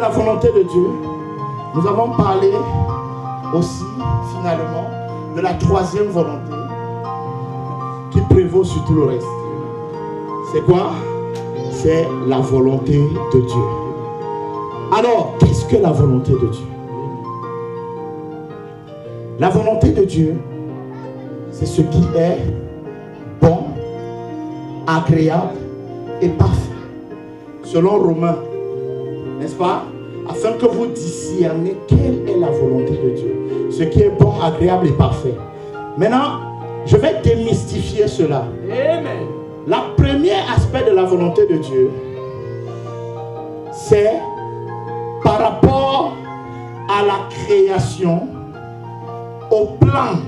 La volonté de Dieu, nous avons parlé aussi finalement de la troisième volonté qui prévaut sur tout le reste. C'est quoi? C'est la volonté de Dieu. Alors, qu'est-ce que la volonté de Dieu? La volonté de Dieu, c'est ce qui est bon, agréable et parfait. Selon Romains, n'est-ce pas? Afin que vous discerniez quelle est la volonté de Dieu. Ce qui est bon, agréable et parfait. Maintenant, je vais démystifier cela. Amen. Le premier aspect de la volonté de Dieu, c'est par rapport à la création, au plan,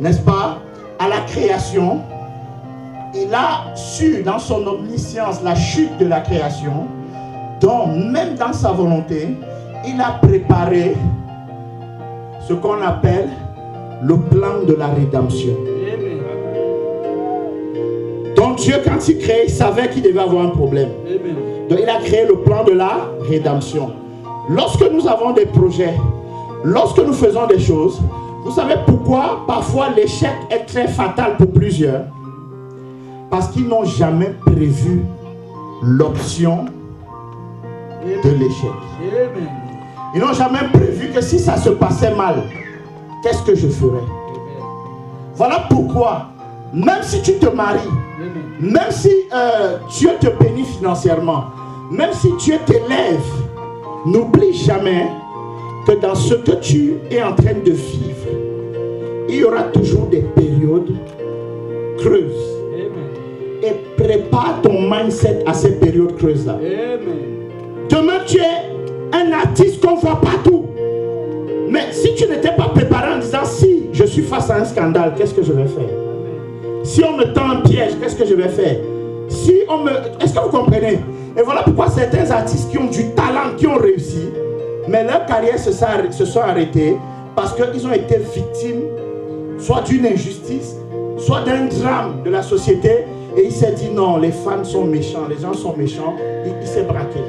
n'est-ce pas? À la création, il a su dans son omniscience la chute de la création. Donc, même dans sa volonté, il a préparé ce qu'on appelle le plan de la rédemption. Amen. Donc, Dieu, quand il crée, il savait qu'il devait avoir un problème. Amen. Donc, il a créé le plan de la rédemption. Lorsque nous avons des projets, lorsque nous faisons des choses, vous savez pourquoi parfois l'échec est très fatal pour plusieurs? Parce qu'ils n'ont jamais prévu l'option de l'échec. Amen. Ils n'ont jamais prévu que si ça se passait mal, qu'est-ce que je ferais? Amen. Voilà pourquoi, même si tu te maries, Amen. même si Dieu te bénit financièrement, même si Dieu t'élève, n'oublie jamais que dans ce que tu es en train de vivre, il y aura toujours des périodes creuses. Amen. Et prépare ton mindset à ces périodes creuses-là. Amen. Demain, tu es un artiste qu'on voit partout. Mais si tu n'étais pas préparé en disant, si je suis face à un scandale, qu'est-ce que je vais faire? Si on me tend un piège, qu'est-ce que je vais faire? Si on me... Est-ce que vous comprenez? Et voilà pourquoi certains artistes qui ont du talent, qui ont réussi, mais leur carrière se sont arrêtées parce qu'ils ont été victimes soit d'une injustice, soit d'un drame de la société. Et il s'est dit, non, les fans sont méchants, les gens sont méchants. Il s'est braqué.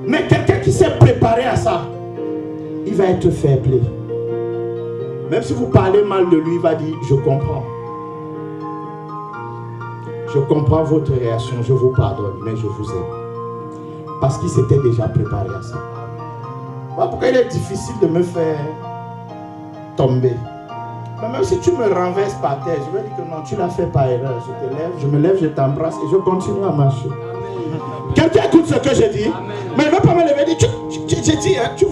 Mais quelqu'un qui s'est préparé à ça, il va être fair play. Même si vous parlez mal de lui, il va dire, je comprends. Je comprends votre réaction, je vous pardonne, mais je vous aime. Parce qu'il s'était déjà préparé à ça. Voilà pourquoi il est difficile de me faire tomber. Mais même si tu me renverses par terre, je vais dire que non, tu l'as fait par erreur. Je te lève, je me lève, je t'embrasse et je continue à marcher. Quelqu'un écoute ce que je dis? Amen. Mais il ne va pas me lever et dire, j'ai dit, hein, j'ai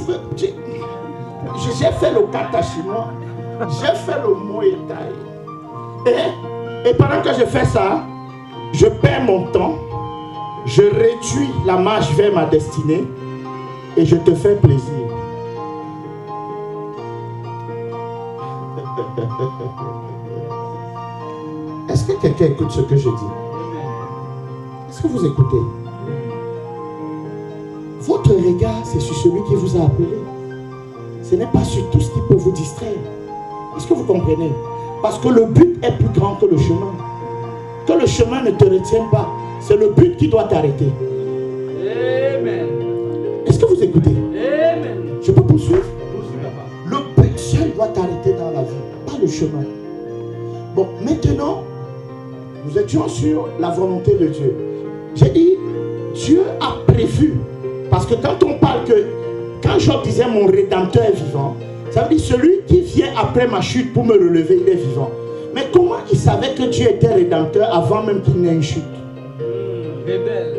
fait le kata chinois, j'ai fait le muay thai. Et pendant que je fais ça, je perds mon temps, je réduis la marche vers ma destinée et je te fais plaisir. Est-ce que quelqu'un écoute ce que je dis? Est-ce que vous écoutez? Votre regard, c'est sur celui qui vous a appelé. Ce n'est pas sur tout ce qui peut vous distraire. Est-ce que vous comprenez? Parce que le but est plus grand que le chemin. Que le chemin ne te retienne pas. C'est le but qui doit t'arrêter. Amen. Est-ce que vous écoutez? Amen. Je peux poursuivre? Poursuis, papa. Le but seul doit t'arrêter dans la vie, pas le chemin. Bon, maintenant, nous étions sur la volonté de Dieu. J'ai dit, Dieu a prévu. Parce que quand on parle que, quand Job disait mon rédempteur est vivant, ça veut dire celui qui vient après ma chute pour me relever, il est vivant. Mais comment il savait que Dieu était rédempteur avant même qu'il n'ait une chute? Rebelle.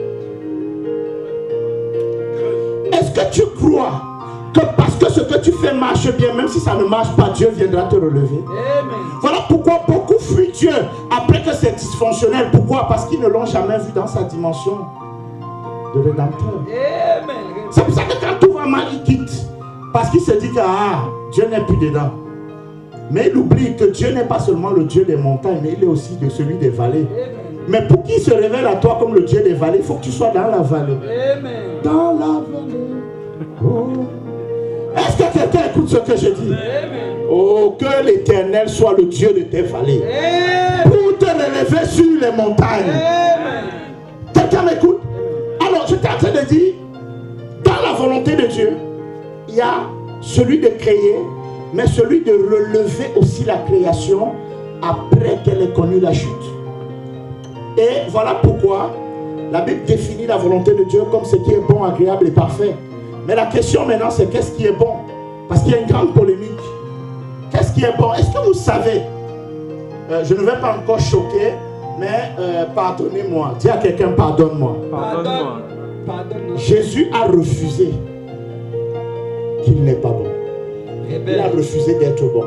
Est-ce que tu crois que parce que ce que tu fais marche bien, même si ça ne marche pas, Dieu viendra te relever. Amen. Voilà pourquoi beaucoup fuient Dieu après que c'est dysfonctionnel. Pourquoi? Parce qu'ils ne l'ont jamais vu dans sa dimension de rédempteur. Amen. C'est pour ça que quand tout va mal, il quitte. Parce qu'il se dit que Dieu n'est plus dedans. Mais il oublie que Dieu n'est pas seulement le Dieu des montagnes, mais il est aussi de celui des vallées. Amen. Mais pour qu'il se révèle à toi comme le Dieu des vallées, il faut que tu sois dans la vallée. Amen. Dans la vallée. Oh. Est-ce que quelqu'un écoute ce que je dis? Amen. Oh, que l'Éternel soit le Dieu de tes vallées. Amen. Pour te relever sur les montagnes. Amen. Quelqu'un m'écoute? Alors, je t'ai en train de dire, dans la volonté de Dieu, il y a celui de créer, mais celui de relever aussi la création après qu'elle ait connu la chute. Et voilà pourquoi la Bible définit la volonté de Dieu comme ce qui est bon, agréable et parfait. Mais la question maintenant, c'est qu'est-ce qui est bon? Parce qu'il y a une grande polémique. Qu'est-ce qui est bon? Est-ce que vous savez, je ne vais pas encore choquer, mais pardonnez-moi. Dis à quelqu'un, pardonne-moi. Pardonne-moi. Pardonne-moi. Jésus a refusé qu'il n'est pas bon. Il a refusé d'être bon.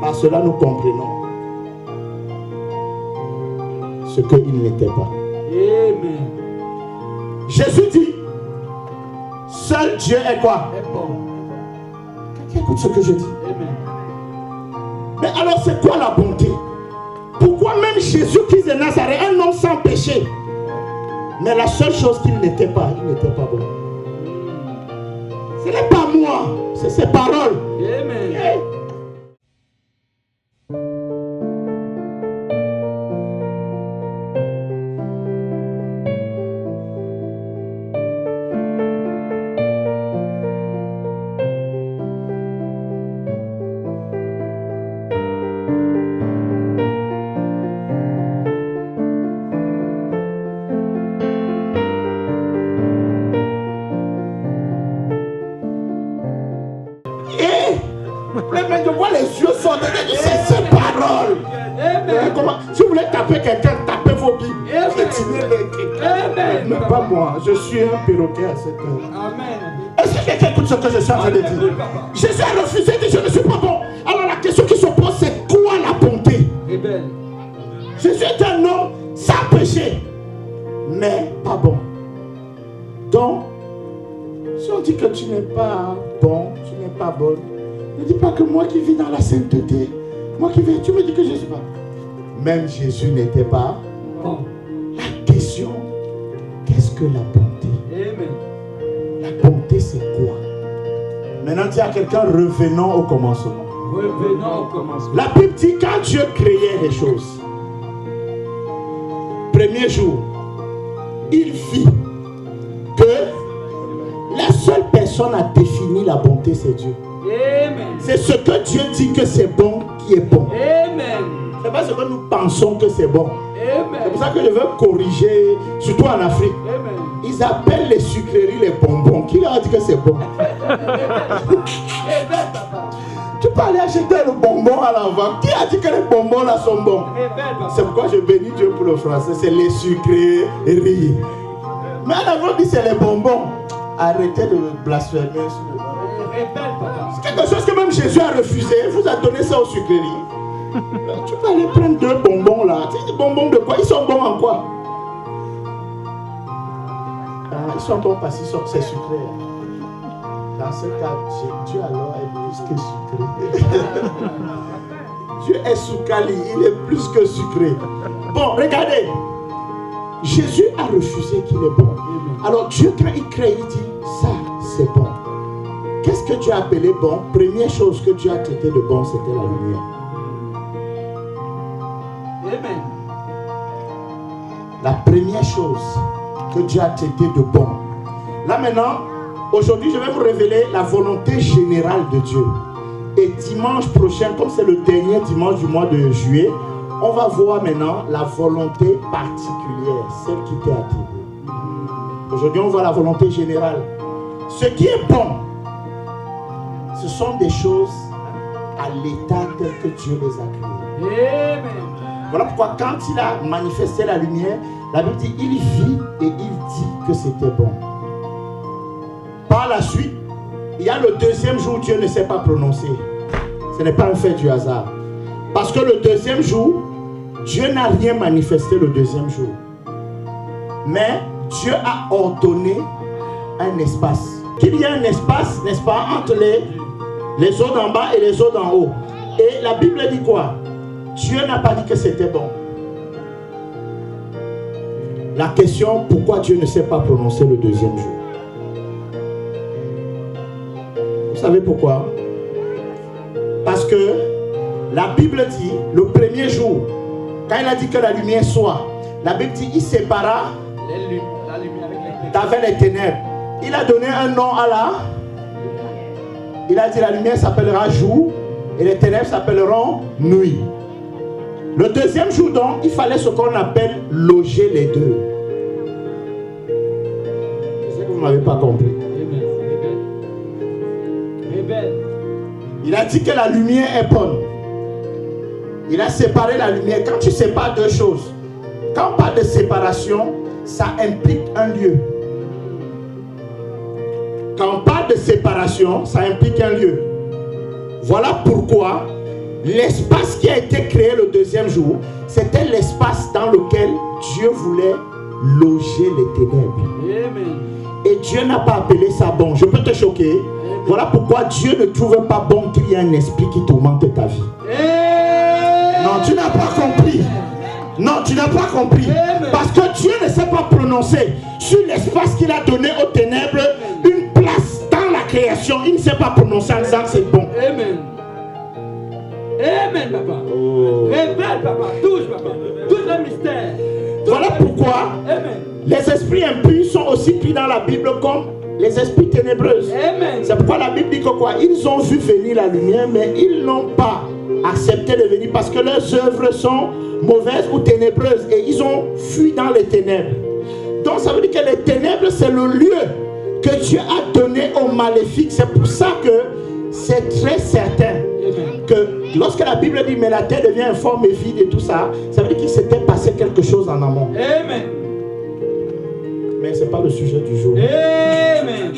Par cela, nous comprenons ce qu'il n'était pas. Amen. Jésus dit, seul Dieu est quoi? Est bon. Quelqu'un écoute ce que je dis. Amen. Mais alors, c'est quoi la bonté? Pourquoi même Jésus-Christ de Nazareth, un homme sans péché, mais la seule chose qu'il n'était pas, il n'était pas bon. Ce n'est pas moi, c'est ses paroles. Amen. Hey. Mais je vois les yeux sortir, c'est ses paroles. Amen. Si vous voulez taper quelqu'un, tapez vos bibles. Amen. Retirez les trucs. Amen. Mais pas moi, je suis un perroquet à cette heure. Amen. Est-ce que quelqu'un écoute ce que je suis en train de dire? Jésus a refusé de dire je ne suis pas bon. Alors la question qui se pose, c'est quoi la bonté? Rebelle. Jésus est un homme sans péché, mais pas bon. Donc, si on dit que tu n'es pas bon, tu n'es pas bonne, ne dis pas que moi qui vis dans la sainteté, moi qui vis, tu me dis que je ne suis pas. Même Jésus n'était pas Bon. La question, qu'est-ce que la bonté? Amen. La bonté, c'est quoi? Maintenant, dis à quelqu'un, revenons au commencement. Revenons au commencement. La Bible dit, quand Dieu créait les choses, premier jour, il vit que la seule personne à définir la bonté, c'est Dieu. Amen. C'est ce que Dieu dit que c'est bon qui est bon. Amen. C'est pas ce que nous pensons que c'est bon. Amen. C'est pour ça que je veux corriger, surtout en Afrique. Amen. Ils appellent les sucreries les bonbons. Qui leur a dit que c'est bon? Amen, papa. Tu peux aller acheter le bonbon à la vente. Qui a dit que les bonbons là sont bons? Amen, papa. C'est pourquoi je bénis Dieu pour le français. C'est les sucreries. Mais en avant, dit c'est les bonbons. Arrêtez de blasphémer sur le nom. Amen, papa. C'est quelque chose que même Jésus a refusé. Vous a donné ça aux sucreries. Tu peux aller prendre 2 bonbons là. Tu sais, des bonbons de quoi? Ils sont bons en quoi? Ils sont bons parce que c'est sucré. Dans ce cas, Dieu alors est plus que sucré. Dieu est sucré, il est plus que sucré. Bon, regardez. Jésus a refusé qu'il est bon. Alors Dieu, quand il crée, il dit, ça, c'est bon. Qu'est-ce que Dieu a appelé bon? Première chose que Dieu a traité de bon, c'était la lumière. Amen. La première chose que Dieu a traité de bon. Là maintenant, aujourd'hui, je vais vous révéler la volonté générale de Dieu. Et dimanche prochain, comme c'est le dernier dimanche du mois de juillet, on va voir maintenant la volonté particulière, celle qui t'est attribuée. Aujourd'hui, on voit la volonté générale. Ce qui est bon, ce sont des choses à l'état tel que Dieu les a créées. Amen. Voilà pourquoi quand il a manifesté la lumière, la Bible dit il vit et il dit que c'était bon. Par la suite, il y a le deuxième jour où Dieu ne s'est pas prononcé. Ce n'est pas un fait du hasard. Parce que le deuxième jour, Dieu n'a rien manifesté le deuxième jour. Mais Dieu a ordonné un espace. Qu'il y ait un espace, n'est-ce pas, entre les eaux d'en bas et les eaux d'en haut. Et la Bible dit quoi? Dieu n'a pas dit que c'était bon. La question, pourquoi Dieu ne s'est pas prononcé le deuxième jour? Vous savez pourquoi? Parce que la Bible dit, le premier jour, quand il a dit que la lumière soit, la Bible dit, il sépara La lumière d'avec les ténèbres. Il a donné un nom à la... Il a dit, la lumière s'appellera jour et les ténèbres s'appelleront nuit. Le deuxième jour, donc, il fallait ce qu'on appelle loger les deux. C'est que vous ne m'avez pas compris. Il a dit que la lumière est bonne. Il a séparé la lumière. Quand tu sépares deux choses, quand on parle de séparation, ça implique un lieu. Quand on parle de séparation, ça implique un lieu. Voilà pourquoi l'espace qui a été créé le deuxième jour, c'était l'espace dans lequel Dieu voulait loger les ténèbres. Amen. Et Dieu n'a pas appelé ça bon. Je peux te choquer. Amen. Voilà pourquoi Dieu ne trouve pas bon qu'il y ait un esprit qui tourmente ta vie. Amen. Non, tu n'as pas compris. Non, tu n'as pas compris. Amen. Parce que Dieu ne s'est pas prononcé sur l'espace qu'il a donné aux ténèbres, une place dans la création. Il ne s'est pas prononcé en disant que c'est bon. Amen. Amen, papa. Oh. Révèle, papa. Touche, papa. Touche le mystère. Voilà pourquoi les esprits impurs sont aussi pris dans la Bible comme les esprits ténébreux. C'est pourquoi la Bible dit que quoi? Ils ont vu venir la lumière, mais ils n'ont pas accepté de venir parce que leurs œuvres sont mauvaises ou ténébreuses et ils ont fui dans les ténèbres. Donc ça veut dire que les ténèbres, c'est le lieu que Dieu a donné aux maléfiques. C'est pour ça que c'est très certain que lorsque la Bible dit mais la terre devient informe et vide et tout ça, ça veut dire qu'il s'était passé quelque chose en amont. Amen. Mais ce n'est pas le sujet du jour. Amen.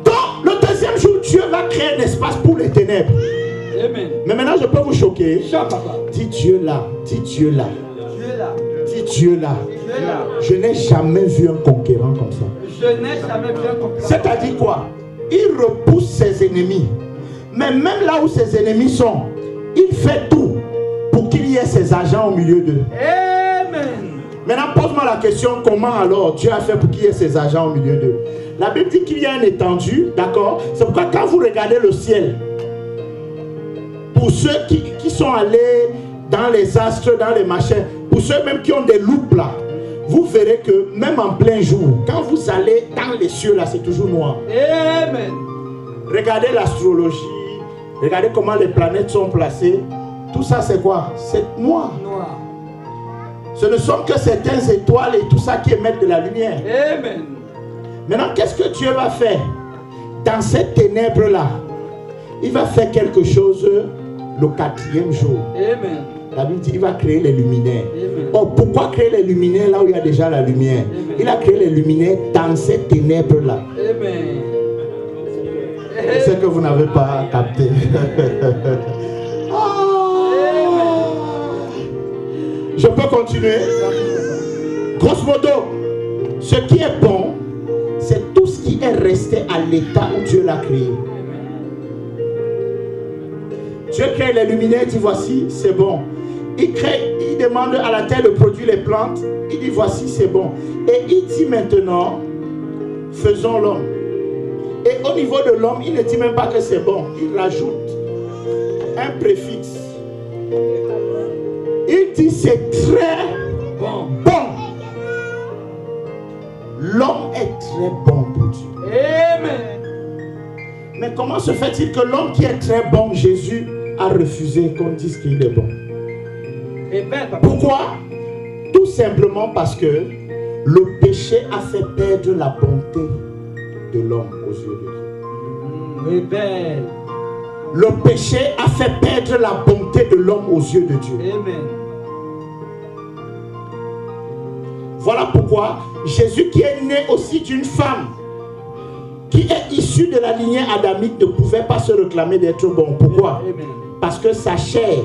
Donc le deuxième jour, Dieu va créer un espace pour les ténèbres. Amen. Mais maintenant je peux vous choquer. Dis Dieu là, dis Dieu là. Dis Dieu là. Je n'ai jamais vu un conquérant comme ça. Je n'ai jamais vu un conquérant. C'est-à-dire quoi? Il repousse ses ennemis. Mais même là où ses ennemis sont, il fait tout pour qu'il y ait ses agents au milieu d'eux. Amen. Maintenant, pose-moi la question, comment alors Dieu a fait pour qu'il y ait ses agents au milieu d'eux? La Bible dit qu'il y a un étendu, d'accord? C'est pourquoi quand vous regardez le ciel, pour ceux qui sont allés dans les astres, dans les machins, pour ceux même qui ont des loupes là, vous verrez que même en plein jour, quand vous allez dans les cieux là, c'est toujours noir. Amen. Regardez l'astrologie, regardez comment les planètes sont placées. Tout ça c'est quoi? C'est noir. Noir. Ce ne sont que certaines étoiles et tout ça qui émettent de la lumière. Amen. Maintenant, qu'est-ce que Dieu va faire? Dans cette ténèbre là, il va faire quelque chose le 4e jour. Amen. La Bible dit qu'il va créer les luminaires. Oh, pourquoi créer les luminaires là où il y a déjà la lumière? Amen. Il a créé les luminaires dans ces ténèbres-là. C'est que vous n'avez pas capté. Je peux continuer? Grosso modo, ce qui est bon, c'est tout ce qui est resté à l'état où Dieu l'a créé. Dieu crée les luminaires, il dit voici, c'est bon. Il demande à la terre de produire les plantes. Il dit voici, c'est bon. Et il dit maintenant, faisons l'homme. Et au niveau de l'homme, il ne dit même pas que c'est bon. Il rajoute un préfixe. Il dit c'est très bon. L'homme est très bon pour Dieu. Amen. Mais comment se fait-il que l'homme qui est très bon, Jésus, a refusé qu'on dise qu'il est bon? Pourquoi? Tout simplement parce que le péché a fait perdre la bonté de l'homme aux yeux de Dieu. Le péché a fait perdre la bonté de l'homme aux yeux de Dieu. Amen. Voilà pourquoi Jésus, qui est né aussi d'une femme, qui est issu de la lignée adamique ne pouvait pas se réclamer d'être bon. Pourquoi? Amen. Parce que sa chair,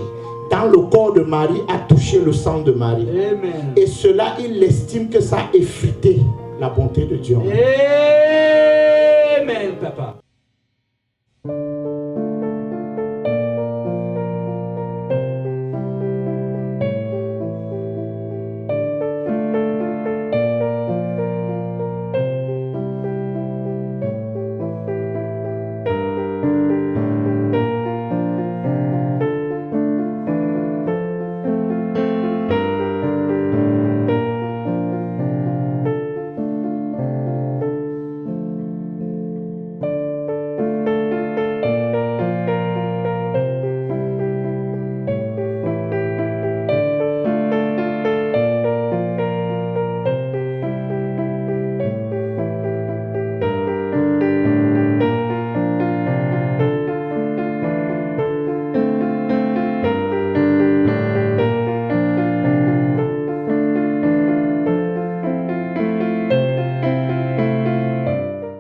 dans le corps de Marie, a touché le sang de Marie. Amen. Et cela, il estime que ça a effrité la bonté de Dieu. Amen.